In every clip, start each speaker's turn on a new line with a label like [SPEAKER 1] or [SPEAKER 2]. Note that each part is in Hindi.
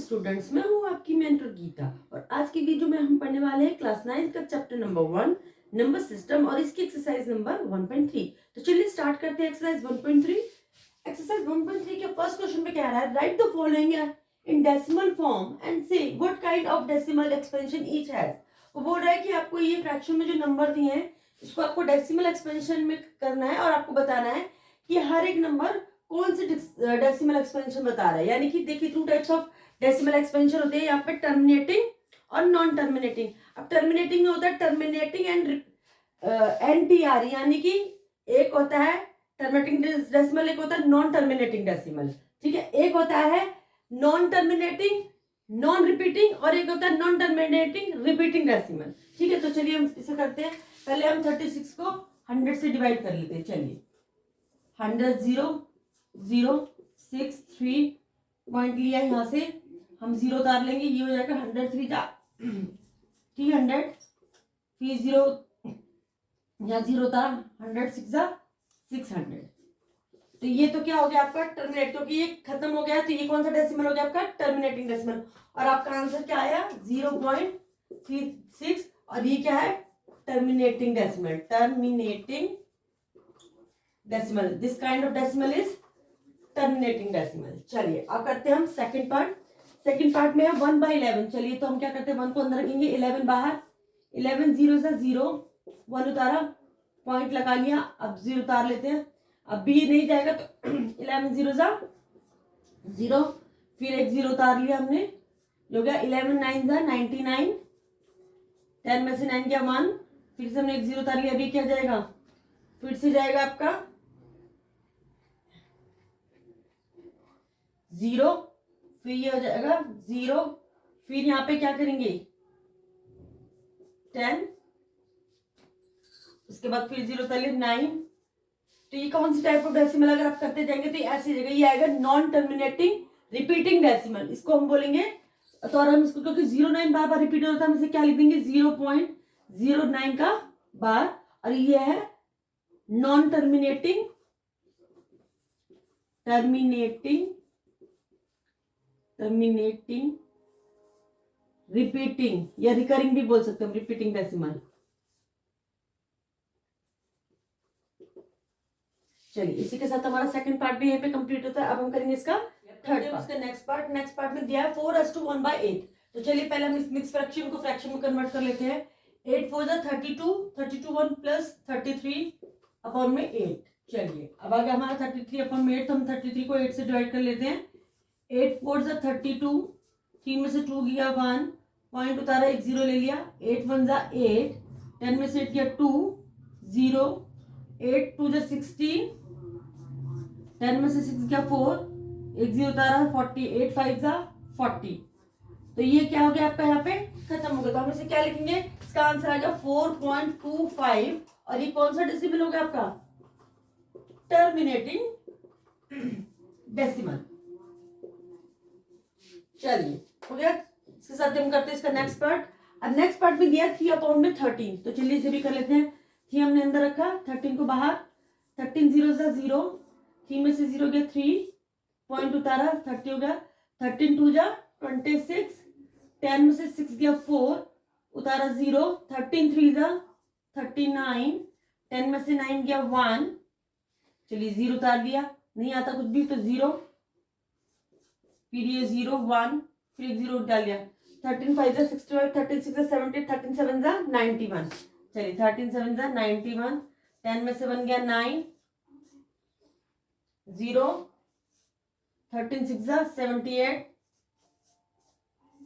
[SPEAKER 1] स्टूडेंट्स, मैं हूँ आपकी मेंटर गीता और आज की वीडियो में हम पढ़ने वाले हैं क्लास 9 का चैप्टर नंबर 1 नंबर सिस्टम और इसकी एक्सरसाइज नंबर 1.3। तो चलिए स्टार्ट करते हैं एक्सरसाइज 1.3। एक्सरसाइज 1.3 के फर्स्ट क्वेश्चन में क्या रहा है, write the following in decimal form and say what kind of decimal expansion each has. वो बोल रहा है कि आपको ये फ्रैक्शन में जो नंबर दिए हैं इसको आपको डेसिमल एक्सपेंशन में करना है और आपको बताना है कि हर एक नंबर कौन से डेसिमल एक्सपेंशन बता रहा है। यानी कि देखिए two types of decimal expansion होते हैं यहाँ पे, टर्मिनेटिंग और नॉन टर्मिनेटिंग। अब टर्मिनेटिंग में होता है टर्मिनेटिंग एंड एनटीआर, यानी कि एक होता है टर्मिनेटिंग डेसिमल, एक होता है नॉन टर्मिनेटिंग डेसिमल। ठीक है, एक होता है नॉन टर्मिनेटिंग नॉन रिपीटिंग और एक होता है नॉन टर्मिनेटिंग रिपीटिंग डेसिमल। ठीक है, तो चलिए हम इसे करते हैं। पहले हम 36 को 100 से डिवाइड कर लेते हैं। चलिए 100 0 0 6 3 पॉइंट लिया, यहाँ से हम 0 उतार लेंगे, ये हो जाएगा 100 3 जा 300, फिर 0 यहाँ 0 उतारा, 100 6 जा 600। तो ये तो क्या हो गया आपका टर्मिनेट, क्योंकि ये खत्म हो गया तो ये कौन सा डेसिमल हो गया आपका टर्मिनेटिंग डेसिमल। और आपका आंसर क्या आया 0.36 और ये क्या है terminating decimal. Terminating decimal, this kind of decimal is terminating decimal. चलिए अब करते हैं हम सेकंड पार्ट। सेकंड पार्ट में है 1/11। चलिए तो हम क्या करते हैं, 1 को अंदर रखेंगे, 11 बाहर, 11 0 से 0 1 उतारा, पॉइंट लगा लिया, अब 0 उतार लेते हैं। अब भी नहीं जाएगा तो 11 0 जा 0, फिर एक 0 उतार लिया हमने, जो गया 11 9 जा 99, 10 में से 9 गया 1, फिर से हमने एक 0 उतार लिया, अभी क्या जाएगा, फिर से जाएगा आपका 0, फिर ये हो जाएगा 0, फिर यहाँ पे क्या करेंगे 10, उसके बाद फिर 0 उतार लिया 9। तो ये कौन सी टाइप ऑफ डेसिमल अगर आप करते जाएंगे तो ऐसी जगह ये आएगा नॉन टर्मिनेटिंग रिपीटिंग डेसिमल, इसको हम बोलेंगे। तो और हम इसको क्योंकि 09 बार बार रिपीट होता है, हम इसे क्या लिख देंगे 0.09 का बार, और ये है नॉन टर्मिनेटिंग टर्मिनेटिंग रिपीटिंग या रिकरिंग भी बोल सकते हैं रिपीटिंग डेसिमल। चलिए इसी के साथ हमारा सेकंड पार्ट भी यहाँ पे कंप्लीट होता है। अब हम करेंगे इसका थर्ड पार्ट। इसका नेक्स्ट पार्ट में दिया है 4:1/8। तो चलिए पहले हम इस मिक्स फ्रैक्शन को फ्रैक्शन में कन्वर्ट कर लेते हैं। 8 4 32, 32 1 प्लस 33 अपॉन में 8। चलिए अब आ गया हमारा 33 अपॉन में 8, तो हम 33 को 8 से डिवाइड कर लेते हैं। 8 4 32, 3 में से 2 गया 1, पॉइंट उतारा, एक 0 ले लिया, 8 1 8, 10 में से 8 गया 2 0, 8 2 16, 10 में से 6 गया 4, एक 0 उतारा 40, 8 5 40। तो ये क्या हो गया आपका यहाँ पे खत्म हो गया। तो हम इसे क्या लिखेंगे, इसका आंसर आ गया 4.25 और ये कौन सा डेसिमल हो गया आपका टर्मिनेटिंग डेसिमल। चलिए हो गया, इसके साथ हम करते हैं इसका नेक्स्ट पार्ट। अब नेक्स्ट पार्ट में दिया 3/13। तो चलिए इसे भी कर लेते हैं। 3 हमने अंदर रखा, 13 को बाहर, 13 0 से 0, 3 में से 0 गया 3, पॉइंट उतारा, 30 हो गया, 13 2 जा 26, 10 में से 6 गया 4, उतारा 0, 13 3 जा 39, 10 में से 9 गया 1, चलिए 0 उतार दिया, नहीं आता कुछ भी तो 0, फिर ये 0 1, फिर एक 0 डाल दिया, 13 5 जा 65, 13 6 जा 70, 13 7 जा 91। चलिए 13 7 जा 91, 10 में से 1 गया 9, 0, 13 6 जा 78,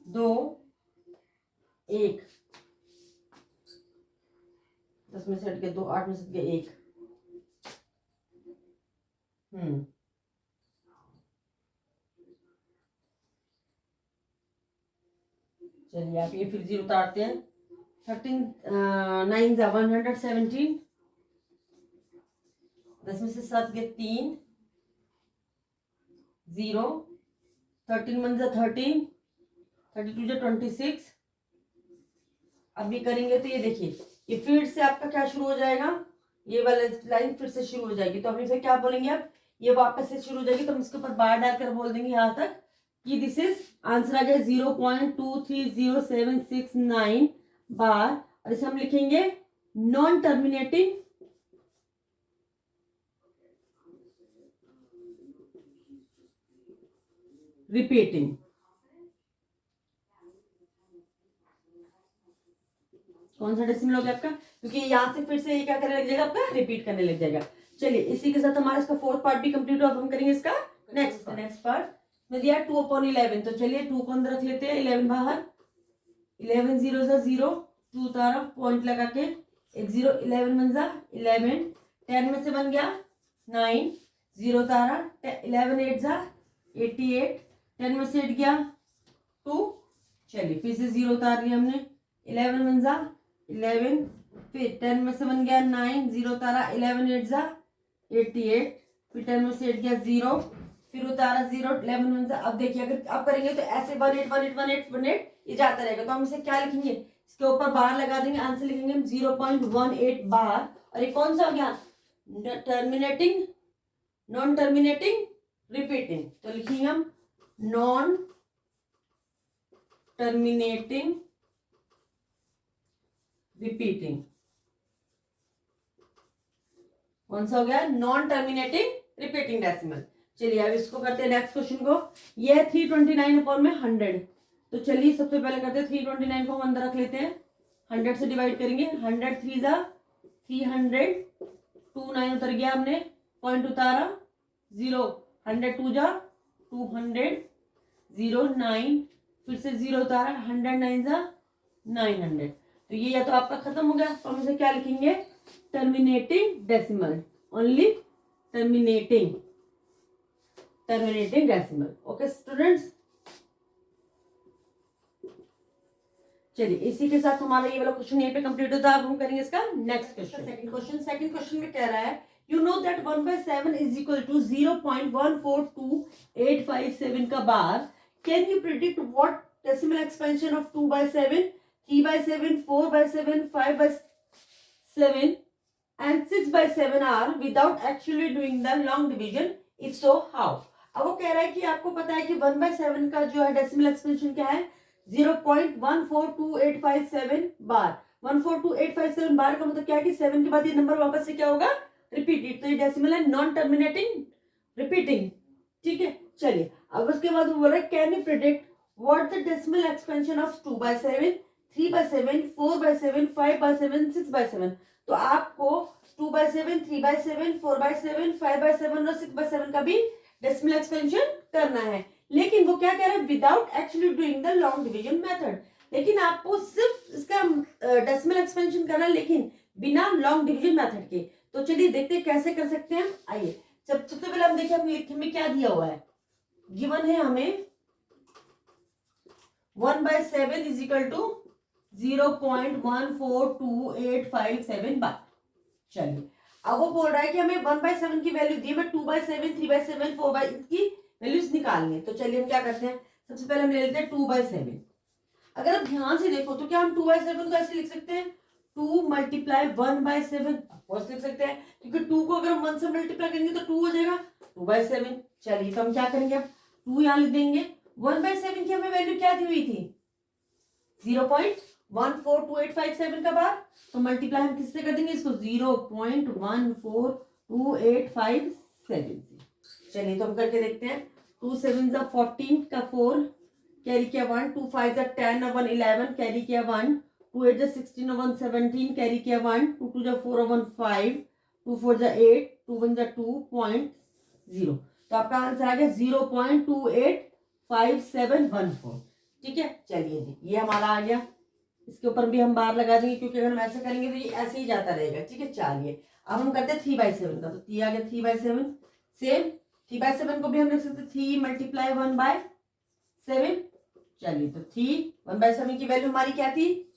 [SPEAKER 1] 2 1, 10 में से हट गया 2, 8 में से गया 1। चलिए आप ये फिर 0 उतारते हैं। 13 9 जा 117, 10 में से 7 गया 3 0, 13 1 जा 13, 32 जा 26। अब भी करेंगे तो ये देखिए ये फिर से आपका क्या शुरू हो जाएगा, ये वाला लाइन फिर से शुरू हो जाएगी। तो हम इसे क्या बोलेंगे, अब ये वापस से शुरू हो जाएगी तो हम इसके ऊपर बार डालकर बोल देंगे यहाँ तक कि दिस इज आंसर आ गया 0.230769 बार, और इसे हम लिखेंगे नॉन टर्मिनेटिंग रिपीटिंग। कौन सा डेसिमल हो गया आपका, क्योंकि यहाँ से फिर से ये क्या करने लग जाएगा आपका, रिपीट करने लग जाएगा। चलिए इसी के साथ हमारा इसका फोर्थ पार्ट भी कंप्लीट हुआ। अब हम करेंगे इसका नेक्स्ट पार्ट में दिया 2/11। तो चलिए 2 को अंदर रख लेते हैं, 11 बाहर, 11 जीरो सा 0, 2 उतारा, पॉइंट लगा के एक 0, 11 1 जा 11, 10 में से बन गया 9, 0 उतारा, 11 8 जा 88, 10 में से 8 गया 2, चलिए फिर से 0 उतार लिया हमने, 11 1 जा 11, फिर 10 में से बन गया 9, 0 उतारा, 11 8 जा 88, फिर 10 में से 8 गया 0, फिर उतारा 0, 11 1 जा। अब देखिए अगर आप करेंगे तो ऐसे 18 18 18 18 ये जाता रहेगा, तो हम इसे क्या लिखेंगे, इसके ऊपर बार लगा देंगे, आंसर लिखेंगे हम 0.18 बार। और ये कौन सा हो गया, टर्मिनेटिंग नॉन टर्मिनेटिंग रिपीटिंग। तो लिखेंगे हम नॉन टर्मिनेटिंग रिपीटिंग। कौन सा हो गया, नॉन टर्मिनेटिंग रिपीटिंग डेसिमल। चलिए अब इसको करते हैं नेक्स्ट क्वेश्चन को। ये है 329/100। तो चलिए सबसे पहले करते हैं 329 को हम अंदर रख लेते हैं, 100 से डिवाइड करेंगे, 100 3 जा 300, 2 9 उतर गया, हमने पॉइंट उतारा 0, 100 2 जा 200, 0 9, फिर से 0 उतारा, 100 9 जा 900। तो ये या तो आपका खत्म हो गया, तो हम इसे क्या लिखेंगे, terminating decimal, only terminating decimal. Okay students, चलिए इसी के साथ हमारा ये वाला क्वेश्चन यहीं पे कंप्लीट होता है। अब हम करेंगे इसका नेक्स्ट क्वेश्चन। सेकंड क्वेश्चन में कह रहा है you know that 1/7 is equal to 0.142857 का bar, can you predict what decimal expansion of 2/7, 3/7, 4/7, 5/7 and 6/7 are without actually doing the long division, if so how। अब वो कह रहा है कि आपको पता है कि 1/7 का जो है डेसिमल एक्सपेंशन क्या है, 0.142857 बार। 142,857 बार का मतलब क्या है कि 7 के बाद ये नंबर वापस से क्या होगा, रिपीटेड। तो ये डेसिमल है नॉन टर्मिनेटिंग रिपीटिंग, ठीक है। चलिए अब उसके बाद वो बोल रहा है can you predict what the decimal expansion of 2/7, 3/7, 4/7, 5/7, 6/7। तो आपको 2/7, 3/7, 4/7, 5/7 और 6/7 का भी डेसिमल एक्सपेंशन करना है। लेकिन वो क्या कह रहा है, without actually doing the long division method. लेकिन आपको सिर्फ इसका डेसिमल एक्सपेंशन करना है, लेकिन बिना लॉन्ग डिवीजन मेथड के। तो चलिए देखते हैं कैसे कर सकते हैं। आइए सबसे पहले हम देखिए हमें क्या दिया हुआ है, गिवन है हमें 1/7 इज इक्वल टू 0.142857 बार। चलिए अब वो बोल रहा है कि हमें 1/7 की वैल्यू दी, मैं 2/7, 3/7, 4/7 की वैल्यूज निकालनी है। तो चलिए हम क्या करते हैं, सबसे पहले हम ले लेते हैं 2/7। अगर आप ध्यान से देखो तो क्या हम 2/7 को ऐसे लिख सकते हैं, 2 × 1/7 ऑफकोर्स लिख सकते हैं, क्योंकि 2 को अगर हम 1 से मल्टीप्लाई करेंगे तो 2 हो जाएगा 2/7। चलिए तो हम क्या करेंगे, अब 2 यहाँ लिख देंगे। 1/7 की हमें वैल्यू क्या दी हुई थी, 0.142857 का बार। तो मल्टीप्लाई हम किससे कर देंगे इसको, 0.142857 से। चलिए तो हम करके देखते हैं। 2 7 जा 14 का 4 कैरी किया 1, 2 5 जा 10 और 1 11 कैरी किया 1, 2 8 जा 16 और 1 17 कैरी किया 1, 2 2 जा 4 और 1 5, 2 4 जा 8, 2 1 जा 2.0। तो आपका आंसर आ गया 0.285714। ठीक है, चलिए जी ये हमारा आ गया। इसके ऊपर भी हम बार लगा देंगे, क्योंकि अगर हम ऐसे करेंगे तो ये ऐसे ही जाता रहेगा। ठीक है, चलिए अब हम करते हैं 3/7 का। तो 3 आ गया 3/7, सेम 3/7 को भी हम लिख सकते 3 × 1/7। चलिए तो 1/7 की वैल्यू हमारी क्या थी,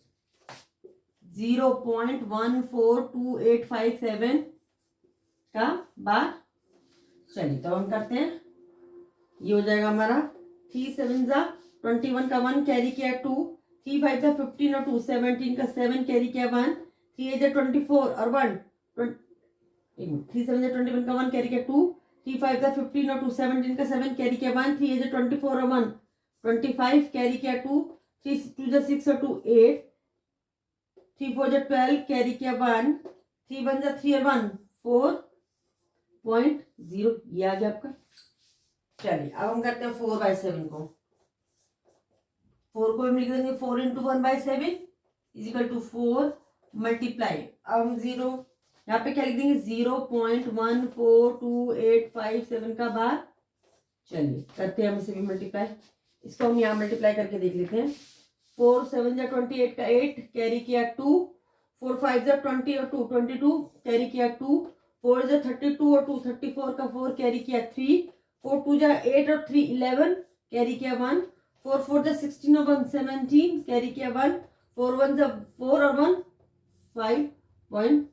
[SPEAKER 1] 0.142857 का बार। चलिए तो हम करते हैं, ये हो जाएगा हमारा 3 7 जा 21 का 1 कैरी किया 2, 3 5 जा 15 और 2 17 का 7 कैरी किया 1, 3 8 जा 24 और 1 3 7 जा 21 का 1 कैरी किया 2, 3 5 जा 15 और 2 17 का 7 कैरी किया 1, 3 8 जा 24 और 1 25 कैरी किया 2, 3 2 जा 6 और 2 8, 3 4 जा 12 कैरी किया 1, 3 1 जा 3 और 1 4.0, ये आ गया आपका। चलिए अब हम करते हैं 4/7 को। 4 को हम लिख देंगे 4 into 1/7 is equal to 4 multiply, अब हम 0 यहाँ पे क्या लिख देंगे 0.14285 का बार। चलिए करते हैं हम इसे भी मल्टीप्लाई, इसको हम यहाँ मल्टीप्लाई करके देख लेते हैं। 4 7 जा 28 का 8 कैरी किया 2, 4 5 जा 20 और 2 22 कैरी किया 2, 4 जा 32 और 2 34 का 4 कैरी किया 3, 4 2 जा 8 और 3 11 कैरी किया 1, 4 4 जा 16 और 1 17 कैरी किया 1, 4 1 जा 4 और 1 5 पॉइंट,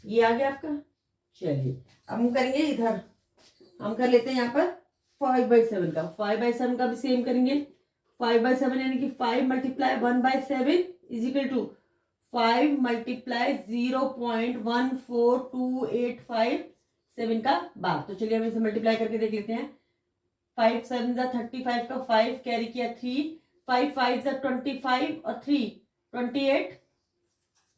[SPEAKER 1] ये आ गया आपका। चलिए अब हम करेंगे इधर, हम कर लेते हैं यहाँ पर 5/7 का। 5/7 का भी सेम करेंगे। 5/7 यानी कि 5 multiply 1/7 is equal to 5 multiply 0.14285 का बार। तो चलिए हम इसे मल्टीप्लाई करके देख लेते हैं। 5 7 जा 35 का 5 कैरी किया 3, 5 5 जा 25 और 3 28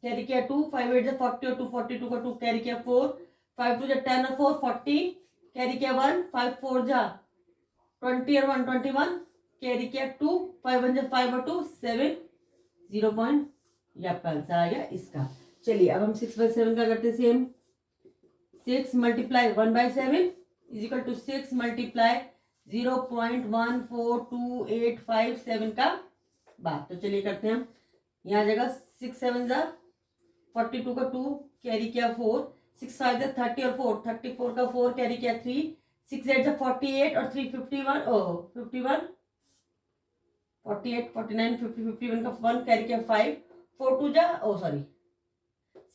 [SPEAKER 1] कैरी किया 2, 5 8 जा 40 और 2 42 का 2 कैरी किया 4, 5 2 जा 10 और 4 40 कैरी किया 1, 5 4 जा 20 और 1 21 कैरी किया 2, 5 1 जा 5 और 2 7 0 पॉइंट, ये आपका आंसर आ गया इसका। चलिए अब हम 6/7 का करते हैं same. 6 multiply 1/7 is equal to 6 multiply 0.14285 का बार। तो चलिए करते हैं हम, यहाँ जगह 6 7 जा 42 का 2 कैरी किया 4, 6 5 जा 30 और 4 34 का 4 कैरी किया 3, 6 8 जा 48 और 3 51 51 48 49 50 51 का 1 कैरी किया 5, 4 2 जा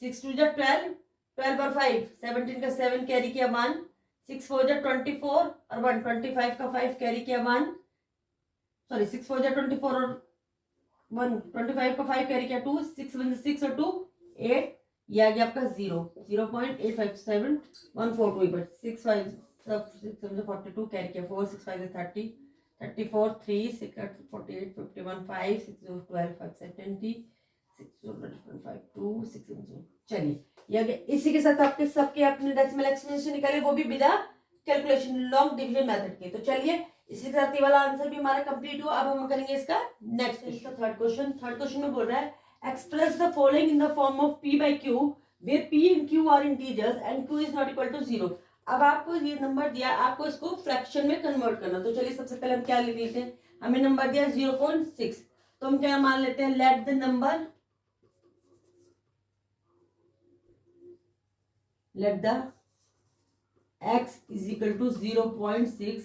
[SPEAKER 1] 6 2 जा 12 12 और 5 17 का 7 कैरी किया 1, 6 4 जा 24 और 1 25 का 5 कैरी किया 1, 6 4 जा 24 और 1 25 का 5 कैरी किया 2, 6 1 6 और 2 8, ये आ गया आपका 0.857 142 बट 6 5 6 42 कैरी किया 4, 6 5 30 34 3 6 48 51 5 6 12 5 20 6 5 2 6 7। चलिए ये आ गया। इसी के साथ आपके सबके अपने डेसिमल एक्सप्लेनेशन निकाले, वो भी विदा कैलकुलेशन लॉन्ग डिवीजन मेथड के। तो चलिए इसी के साथ ये वाला आंसर भी हमारा कंप्लीट हुआ। अब हम करेंगे इसका नेक्स्ट, इसका थर्ड क्वेश्चन में बोल रहा है express the following in the form of p/q where p and q are integers and q is not equal to 0। अब आपको ये नंबर दिया, आपको इसको फ्रैक्शन में कन्वर्ट करना। तो चलिए सबसे पहले हम क्या लिख लेते हैं, हमें नंबर दिया 0.6, तो हम क्या मान लेते हैं, let the number let the x is equal to 0.6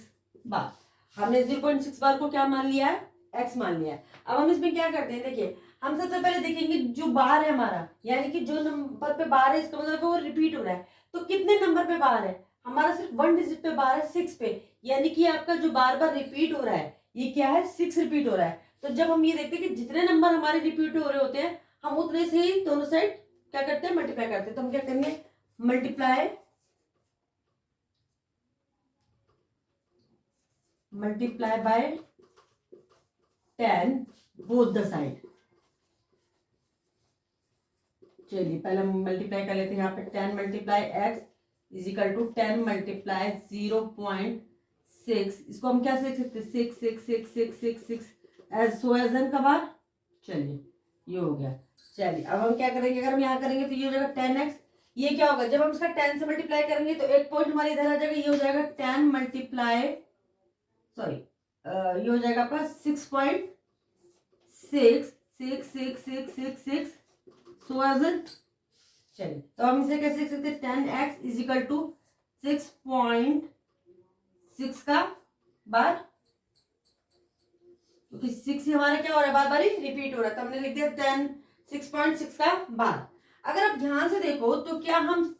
[SPEAKER 1] bar. हमने 0.6 बार को क्या मान लिया है, x मान लिया है। अब हम इसमें क्या करते हैं, देखिए हम सबसे पहले देखेंगे जो बार है हमारा, यानी कि जो नंबर पे बार है इसका मतलब वो रिपीट हो रहा है। तो कितने नंबर पे बार है, हमारा सिर्फ 1 डिजिट पे बार है 6 पे, यानी कि आपका जो बार बार रिपीट हो रहा है ये क्या है, 6 रिपीट हो रहा है। तो जब हम ये देखते हैं कि जितने नंबर हमारे रिपीट हो रहे होते हैं हम उतने से ही दोनों साइड क्या करते हैं, मल्टीप्लाई करते हैं। तो हम क्या करेंगे, multiply by 10 both the side. चलिए पहले हम मल्टीप्लाई कर लेते हैं, यहाँ पे 10 multiply x is equal to 10 multiply 0.6, इसको हम क्या लिख सकते हैं, 6 6 6 6 6 6 एज सो एज एन का बार। चलिए ये हो गया। चलिए अब हम क्या करेंगे, अगर हम यहाँ करेंगे तो ये हो जाएगा 10x, ये क्या होगा, जब हम इसका 10 से मल्टीप्लाई करेंगे तो एक पॉइंट हमारे इधर आ जाएगा, ये हो जाएगा 10 मल्टीप्लाई ये हो जाएगा आपका 6.66666 सो एज एन। चलिए तो हम इसे कैसे लिख सकते हैं, 10x इज इक्वल टू 6.6 का बार, क्योंकि 6 ही हमारा क्या हो रहा है, बार बार ही रिपीट हो रहा है, तो हमने लिख दिया 10 6.6 का बार। अगर आप ध्यान से देखो तो क्या हम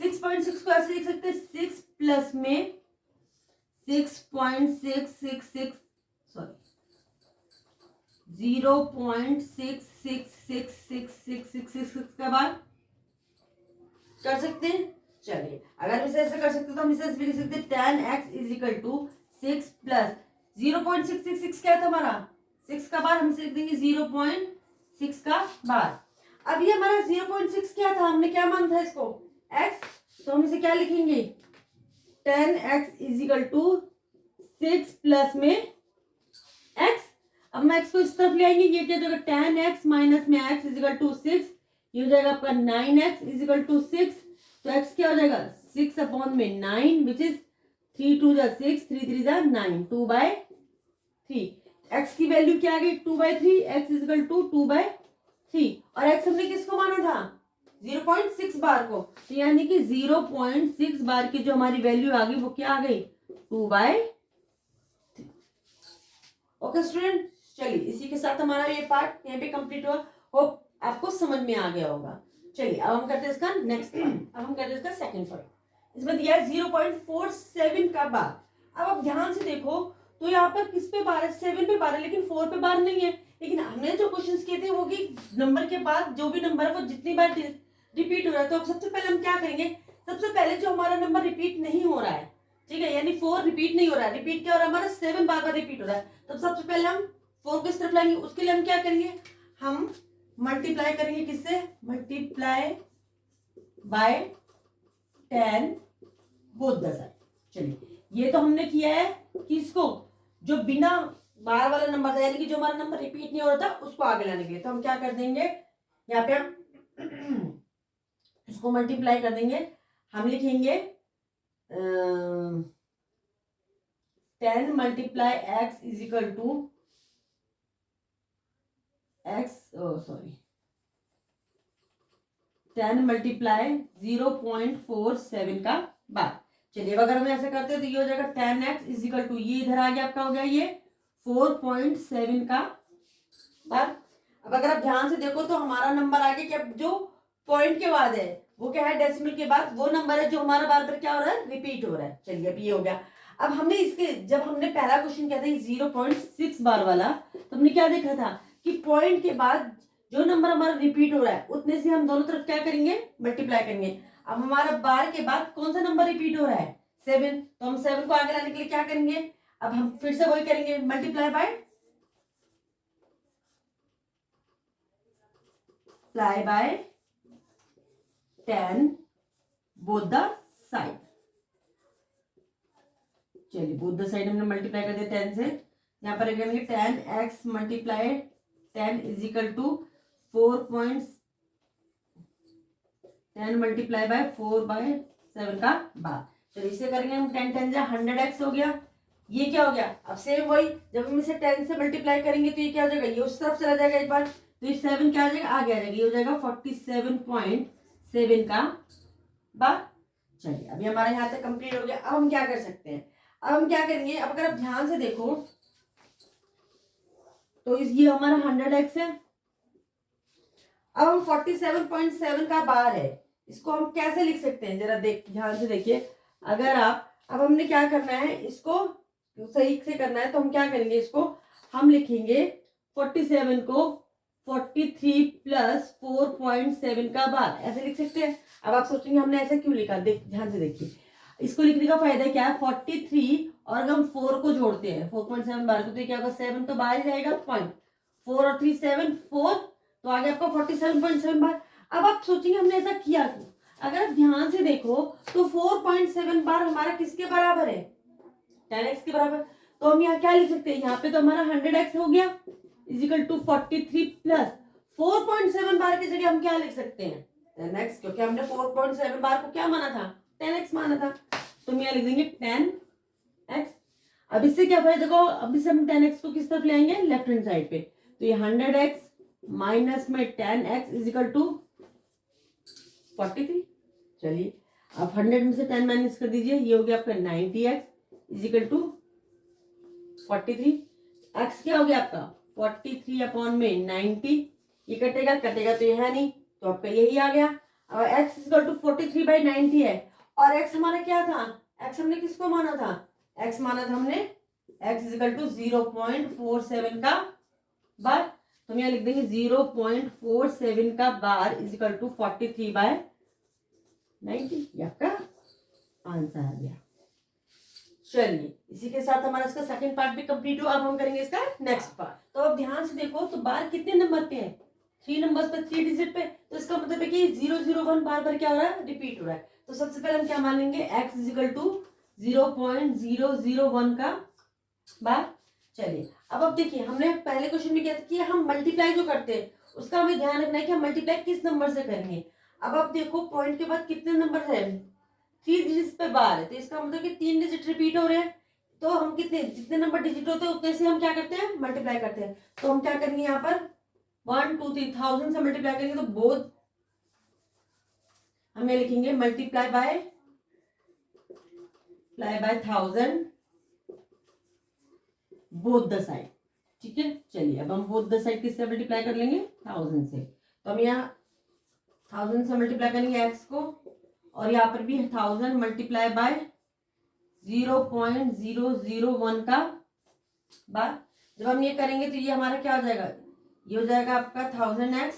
[SPEAKER 1] 6.6 को ऐसे लिख सकते हैं, 6 प्लस में 6.666 0.6666666 का बार कर सकते हैं। चलिए अगर इसे ऐसे कर सकते हैं तो हम इसे भी लिख सकते हैं 10x is equal to 6 plus 0.666 क्या था हमारा, 6 का बार, हम लिख देंगे 0.6 का बार। अब ये हमारा 0.6 क्या था, हमने क्या माना था इसको, x, तो हम इसे क्या लिखेंगे 10x is equal to 6 plus में x। अब हम x को इस तरफ ले आएंगे, ये क्या हो जाएगा 10x माइनस में x इज इक्वल टू 6, ये हो जाएगा आपका 9x इज इक्वल टू 6। तो x क्या हो जाएगा 6 अपॉन में 9 विच इज 3 2 जा 6, 3 3 जा 9, 2/3। x की वैल्यू क्या आ गई 2/3, x इज इक्वल टू 2/3। और x हमने किसको माना था 0.6 बार को, तो यानी कि 0.6 बार की जो हमारी वैल्यू आ गई वो क्या आ गई 2/3। ओके स्टूडेंट, चलिए इसी के साथ हमारा ये पार्ट यहाँ पे कंप्लीट हुआ। होप आपको समझ में आ गया होगा। चलिए अब हम करते हैं इसका नेक्स्ट पार्ट, अब हम करते हैं इसका सेकंड पार्ट। इसमें दिया है 0.47 का बार। अब आप ध्यान से देखो तो यहाँ पर किस पे बार है, 7 पे बार है, लेकिन 4 पे बार नहीं है। लेकिन हमने जो क्वेश्चंस किए थे वो कि नंबर के बाद जो भी नंबर है वो जितनी बार रिपीट हो रहा है, तो अब सबसे पहले हम क्या करेंगे, सबसे पहले जो हमारा नंबर रिपीट नहीं हो रहा है, ठीक है, यानी 4 रिपीट नहीं हो रहा है, रिपीट क्या हो रहा है हमारा 7 बार बार रिपीट हो रहा है, तो सबसे पहले हम 4 को इस तरफ लाएंगे। उसके लिए हम क्या करेंगे, हम मल्टीप्लाई करेंगे, किससे, multiply by 10 both the side. चलिए ये तो हमने किया है, किसको, जो बिना बार वाला नंबर था, यानी कि जो हमारा नंबर रिपीट नहीं हो रहा था उसको आगे लाने के लिए। तो हम क्या कर देंगे, यहाँ पे हम इसको मल्टीप्लाई कर देंगे, हम लिखेंगे 10 multiply x is equal to x, sorry 10 multiply 0.47 का बार। चलिए अगर हम ऐसे करते हैं तो ये हो जाएगा 10x इज इक्वल टू, ये इधर आ गया आपका, हो गया ये 4.7 का बार। अब अगर आप ध्यान से देखो तो हमारा नंबर आ गया कि जो पॉइंट के बाद है वो क्या है, डेसिमल के बाद वो नंबर है जो हमारा बार बार क्या हो रहा है, रिपीट हो रहा है। चलिए अब ये हो गया। अब हमने इसके, जब हमने पहला क्वेश्चन किया था 0.6 बार वाला, तो हमने क्या देखा था कि पॉइंट के बाद जो नंबर हमारा रिपीट हो रहा है उतने से हम दोनों तरफ क्या करेंगे, मल्टीप्लाई करेंगे। अब हमारा बार के बाद कौन सा नंबर रिपीट हो रहा है, 7, तो हम 7 को आगे लाने के लिए क्या करेंगे, अब हम फिर से वही करेंगे, multiply by 10 both the side. चलिए बोथ द साइड हमने मल्टीप्लाई कर दिया 10 से, यहाँ पर करेंगे 10x multiply 10 is equal to 10 multiply by 4/7 का बार। चलिए इसे करेंगे हम 10 10 जा 100x हो गया। ये क्या हो गया, अब सेम वही, जब हम इसे 10 से मल्टीप्लाई करेंगे तो ये क्या हो जाएगा, ये उस तरफ चला जाएगा एक बार, तो ये 7 क्या आ जाएगा, आगे आ जाएगा, ये हो जाएगा 47.7 का बार। चलिए अभी हमारा यहाँ तक कंप्लीट हो गया। अब हम क्या कर सकते हैं, अब हम क्या करेंगे, अब अगर आप ध्यान से देखो तो ये हमारा 100x है। अब हम 47.7 का बार है, इसको हम कैसे लिख सकते हैं, जरा ध्यान से देखिए। अगर आप, अब हमने क्या करना है, इसको सही से करना है, तो हम क्या करेंगे, इसको हम लिखेंगे 47 को 43 प्लस 4.7 का बार, ऐसे लिख सकते हैं। अब आप सोचेंगे हमने ऐसा क्यों लिखा, ध्यान से देखिए, इसको लिखने का फायदा क्या है, 43 और अगर हम 4 को जोड़ते हैं 4.7 बार को, तो क्या होगा, 7 तो बाहर ही जाएगा, पॉइंट 4 और 3 7 4, तो आगे आपका 47.7 बार। अब आप सोचेंगे हमने ऐसा किया क्यों, अगर आप ध्यान से देखो तो 4.7 बार हमारा किसके बराबर है, 10x के बराबर। तो हम यहाँ क्या लिख सकते हैं, यहाँ पे तो हमारा 100x हो गया इज इक्वल टू 43 प्लस 4.7 बार की जगह हम क्या लिख सकते हैं, 10x, क्योंकि हमने 4.7 बार को क्या माना था, 10x माना था, तो हम यहाँ लिख देंगे 10x। अब इससे क्या फायदा, देखो अब इससे हम 10x को किस तरफ ले आएंगे, लेफ्ट हैंड साइड पे, तो ये 100x माइनस में 10x इज इक्वल टू 43। चलिए अब 100 में से 10 माइनस कर दीजिए, ये हो गया आपका 90x is equal to 43। x क्या हो गया आपका 43 अपॉन में 90, ये कटेगा तो ये है नहीं, तो आपका यही आ गया। अब x इज इक्वल टू 43/90 है, और x हमारा क्या था, x हमने किसको माना था, x माना था हमने x इज इक्वल टू 0.47 का बार, तो हम यहाँ लिख देंगे 0.47 का बार इज इक्वल टू 43/90, ये आपका आंसर आ गया। चलिए इसी के साथ हमारा इसका सेकंड पार्ट भी कंप्लीट हुआ। अब हम करेंगे इसका नेक्स्ट पार्ट। तो अब ध्यान से देखो, तो बार कितने नंबर पे है? 3 नंबर पे, 3 डिजिट पे। तो इसका मतलब है कि 001 बार बार क्या हो रहा है? रिपीट हो रहा है। तो सबसे पहले हम क्या मान लेंगे? x इजिकल टू 0.001 का बार। चलिए अब देखिए, हमने पहले क्वेश्चन में क्या था कि हम मल्टीप्लाई जो करते हैं उसका हमें ध्यान रखना है कि हम मल्टीप्लाई किस नंबर से करेंगे। अब आप देखो पॉइंट के बाद कितने नंबर है? 3 डिजिट पे बार है, तो इसका मतलब कि 3 डिजिट रिपीट हो रहे हैं। तो हम कितने, जितने नंबर डिजिट होते हैं उतने से हम क्या करते हैं? मल्टीप्लाई करते हैं। तो हम क्या करेंगे यहाँ पर 1 2 3 1000 से मल्टीप्लाई करेंगे, तो बोथ हमें लिखेंगे multiply by 1000 both the side. ठीक है, चलिए अब हम बोथ द साइड किससे मल्टीप्लाई कर लेंगे? 1000 से। तो हम यहाँ 1000 से मल्टीप्लाई करेंगे x को, और यहाँ पर भी 1000 मल्टीप्लाई बाय 0.001 का बार। जब हम ये करेंगे तो ये हमारा क्या हो जाएगा? ये हो जाएगा आपका 1000x,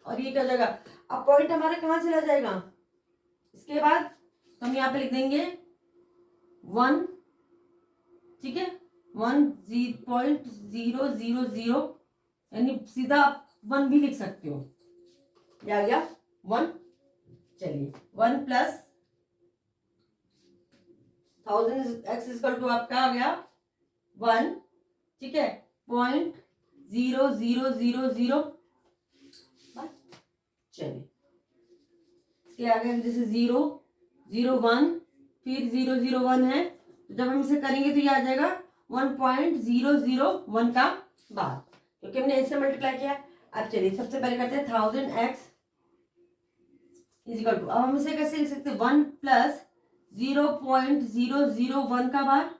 [SPEAKER 1] और ये क्या हो जाएगा? अब पॉइंट हमारा कहाँ चला जाएगा? इसके बाद हम यहाँ पे लिख देंगे 1। ठीक है, 1.000, यानी सीधा आप 1 भी लिख सकते हो। ये आ गया 1। चलिए 1 प्लस 1000 x इक्वल टू आपका आ गया 1। ठीक है, 0.0000। चलिए इसके आगे जैसे 001, फिर 001 है, तो जब हम इसे करेंगे तो ये आ जाएगा 1.001 का बार, क्योंकि हमने इससे मल्टीप्लाई किया। अब चलिए सबसे पहले करते हैं 1000x इजिकल टू, अब हम इसे कैसे लिख सकते हैं? 1 प्लस 0.001 का बार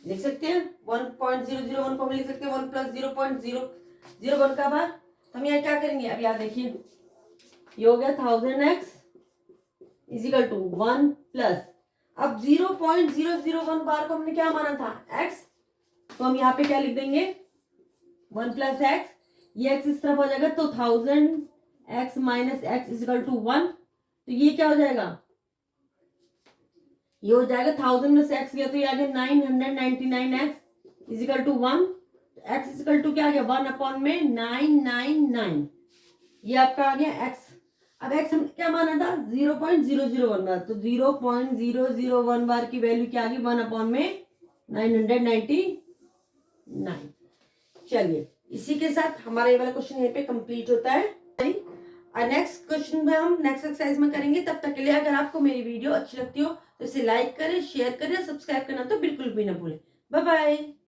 [SPEAKER 1] लिख सकते हैं। 1.001 को हम लिख सकते हैं 1 प्लस 0.001 का बार। तो हम यहाँ क्या करेंगे? अब यहाँ देखिए, ये हो गया 1000x इजिकल टू 1 प्लस, अब 0.001 बार को हमने क्या माना था? x। तो हम यहाँ पे क्या लिख देंगे? 1 प्लस एक्स, ये x इस तरफ हो जाएगा, तो 1000x minus x is equal to 1। तो ये क्या हो जाएगा? ये हो जाएगा 1000 में से x गया तो ये आ गया 999x is equal to 1। x is equal to क्या आ गया? 1 अपॉन में 999, ये आपका आ गया x। अब x हमने क्या माना था? 0.001 बार, तो 0.001 बार की वैल्यू क्या आ गई? 1 अपॉन में 999। चलिए इसी के साथ हमारा ये वाला क्वेश्चन यहीं पे कंप्लीट होता है। नेक्स्ट क्वेश्चन में हम नेक्स्ट एक्सरसाइज में करेंगे। तब तक के लिए अगर आपको मेरी वीडियो अच्छी लगती हो तो इसे लाइक करें, शेयर करें, सब्सक्राइब करना तो बिल्कुल भी ना भूलें। Bye bye.